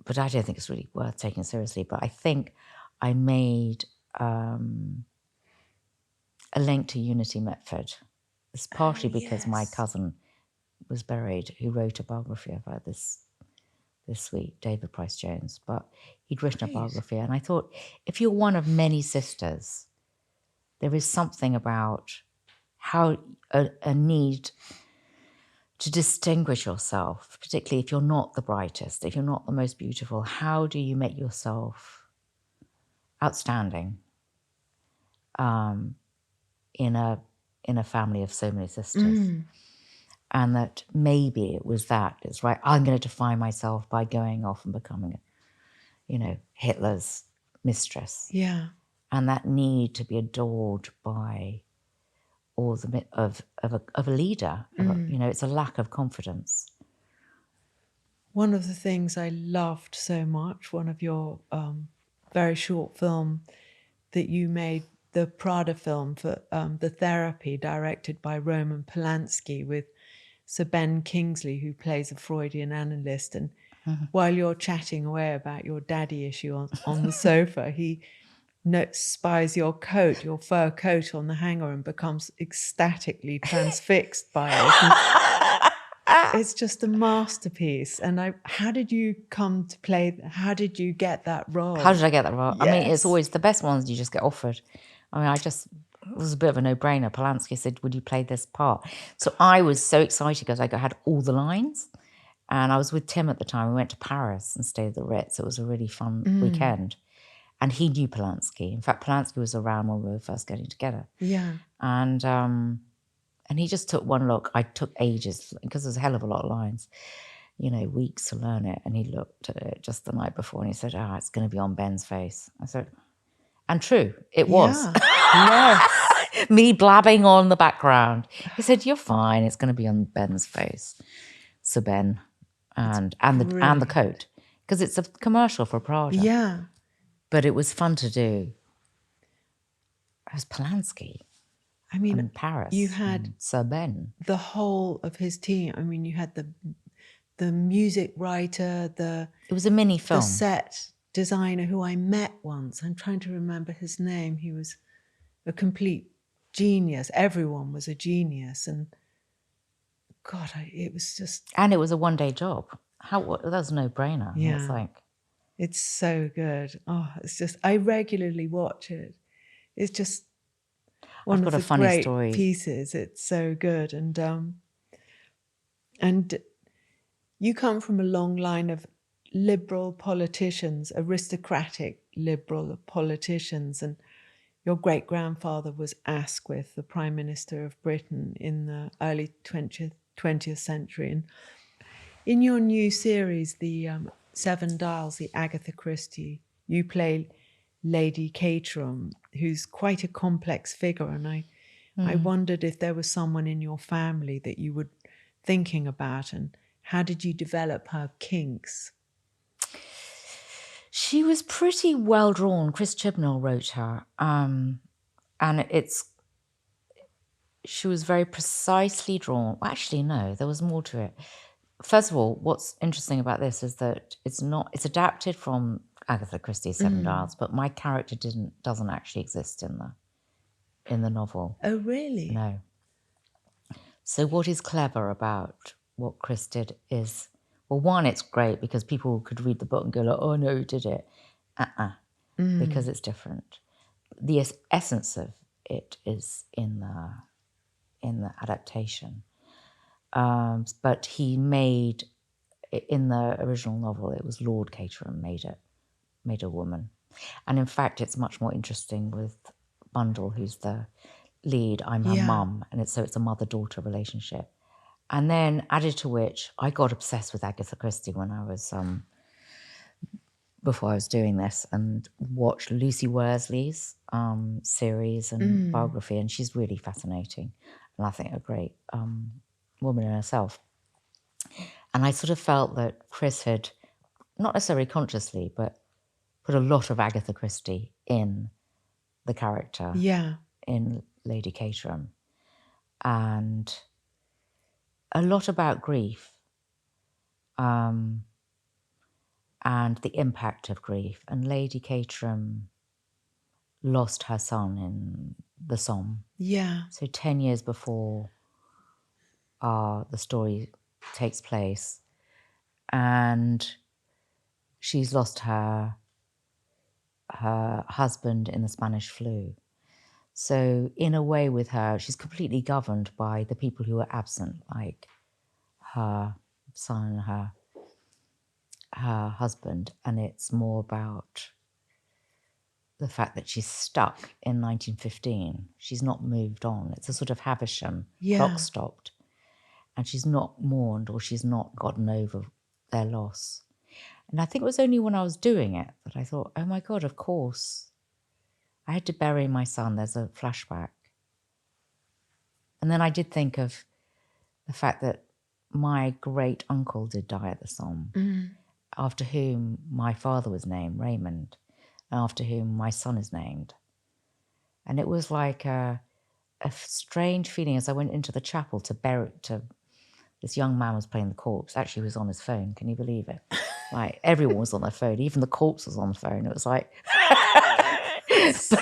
but I don't think it's really worth taking seriously, but I think I made a link to Unity Mitford. It's partially because my cousin was buried, who wrote a biography of her this week, David Price Jones, but he'd written a biography. And I thought, if you're one of many sisters, there is something about how a need to distinguish yourself, particularly if you're not the brightest, if you're not the most beautiful. How do you make yourself outstanding in a family of so many sisters? And that maybe it was that. It's right, I'm going to define myself by going off and becoming, you know, Hitler's mistress. Yeah. And that need to be adored by all of a leader. You know, it's a lack of confidence. One of the things I loved so much, one of your very short film that you made, the Prada film for The Therapy, directed by Roman Polanski with Sir Ben Kingsley, who plays a Freudian analyst. And while you're chatting away about your daddy issue on the sofa, he spies your coat, your fur coat on the hanger, and becomes ecstatically transfixed by it. It's just a masterpiece. And how did you come to play? How did you get that role? How did I get that role? Yes. I mean, it's always the best ones you just get offered. I mean, it was a bit of a no-brainer. Polanski said, would you play this part? So I was so excited because I had all the lines. And I was with Tim at the time. We went to Paris and stayed at the Ritz. It was a really fun weekend. And he knew Polanski. In fact, Polanski was around when we were first getting together. Yeah. And he just took one look. I took ages because there's a hell of a lot of lines, you know, weeks to learn it. And he looked at it just the night before and he said, it's going to be on Ben's face. I said, and true, it was. Yes. Me blabbing on the background. He said, "You're fine. It's going to be on Ben's face." So Ben and the coat, because it's a commercial for Prada. Yeah. But it was fun to do. It was Polanski. I mean, in Paris. you had Sir Ben. The whole of his team. I mean, you had the music writer, It was a mini film. The set designer who I met once. I'm trying to remember his name. He was a complete genius. Everyone was a genius, and God, it was just. And it was a one-day job. That was a no-brainer. Yeah, it's so good. Oh, it's just, I regularly watch it. It's just one of the great pieces. It's so good, and you come from a long line of liberal politicians, aristocratic liberal politicians, and your great-grandfather was Asquith, the Prime Minister of Britain in the early 20th century. And in your new series, the Seven Dials, the Agatha Christie, you play Lady Caterham, who's quite a complex figure. And I wondered if there was someone in your family that you were thinking about, and how did you develop her kinks? She was pretty well drawn. Chris Chibnall wrote her, and she was very precisely drawn. Well, actually, no, there was more to it. First of all, what's interesting about this is that it's adapted from Agatha Christie's Seven Dials, but my character doesn't actually exist in the novel. Oh, really? No. So what is clever about what Chris did is, well, one, it's great because people could read the book and go like, "Oh no, who did it?" Because it's different. The essence of it is in the adaptation. But he made, in the original novel, it was Lord Caterham made a woman. And in fact, it's much more interesting with Bundle, who's the lead. I'm her mum, and it's a mother-daughter relationship. And then added to which, I got obsessed with Agatha Christie when I was, before I was doing this, and watched Lucy Worsley's series and biography, and she's really fascinating. And I think a great woman in herself. And I sort of felt that Chris had, not necessarily consciously, but put a lot of Agatha Christie in the character in Lady Caterham. And a lot about grief and the impact of grief. And Lady Caterham lost her son in the Somme. Yeah. So 10 years before the story takes place, and she's lost her husband in the Spanish flu. So in a way with her, she's completely governed by the people who are absent, like her son and her husband. And it's more about the fact that she's stuck in 1915. She's not moved on. It's a sort of Havisham, clock stopped. And she's not mourned, or she's not gotten over their loss. And I think it was only when I was doing it that I thought, oh my God, of course. I had to bury my son. There's a flashback. And then I did think of the fact that my great uncle did die at the Somme, after whom my father was named, Raymond, and after whom my son is named. And it was like a strange feeling as I went into the chapel this young man was playing the corpse. Actually, he was on his phone. Can you believe it? Like, everyone was on their phone. Even the corpse was on the phone. It was like... So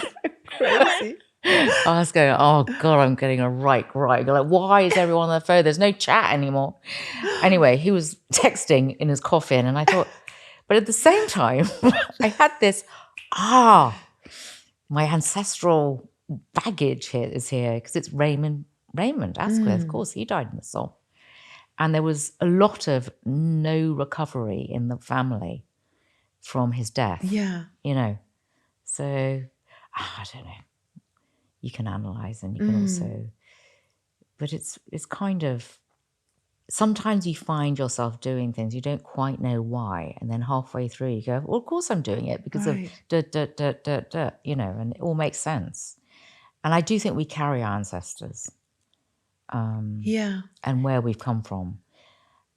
crazy. I was going, oh God, I'm getting a right. Like, why is everyone on their phone? There's no chat anymore. Anyway, he was texting in his coffin, and I thought... But at the same time, I had this, my ancestral baggage is here, because it's Raymond Asquith. Of course, he died in the Somme. And there was a lot of no recovery in the family from his death. Yeah. You know, so I don't know. You can analyse, and you can also, but it's kind of, sometimes you find yourself doing things you don't quite know why, and then halfway through you go, well, of course I'm doing it because of you know, and it all makes sense. And I do think we carry our ancestors Yeah. and where we've come from.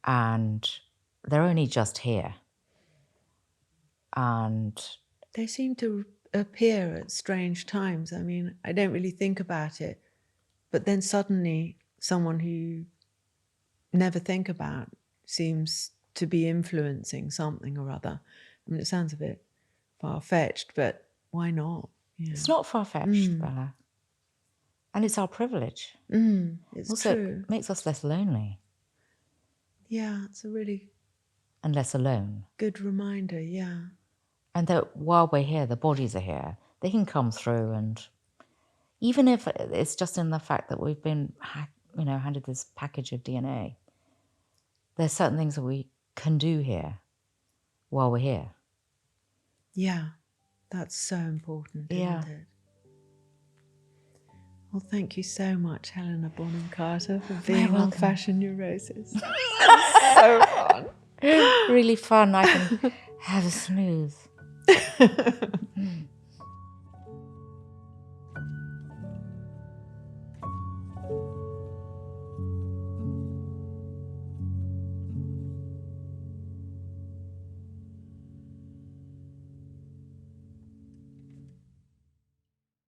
And they're only just here. And They seem to appear at strange times. I mean, I don't really think about it, but then suddenly someone who you never think about seems to be influencing something or other. I mean, it sounds a bit far-fetched, but why not? Yeah. it's not far-fetched, Bella. And it's our privilege. It's Also, true. it makes us less lonely Yeah, it's a really and less alone. good reminder, yeah. And that while we're here, the bodies are here. They can come through, and even if it's just in the fact that we've been, handed this package of DNA, there's certain things that we can do here while we're here. Yeah, that's so important, Yeah. isn't it? Well, thank you so much, Helena Bonham Carter, for being on Fashion Neurosis. So fun. Really fun. I can have a snooze.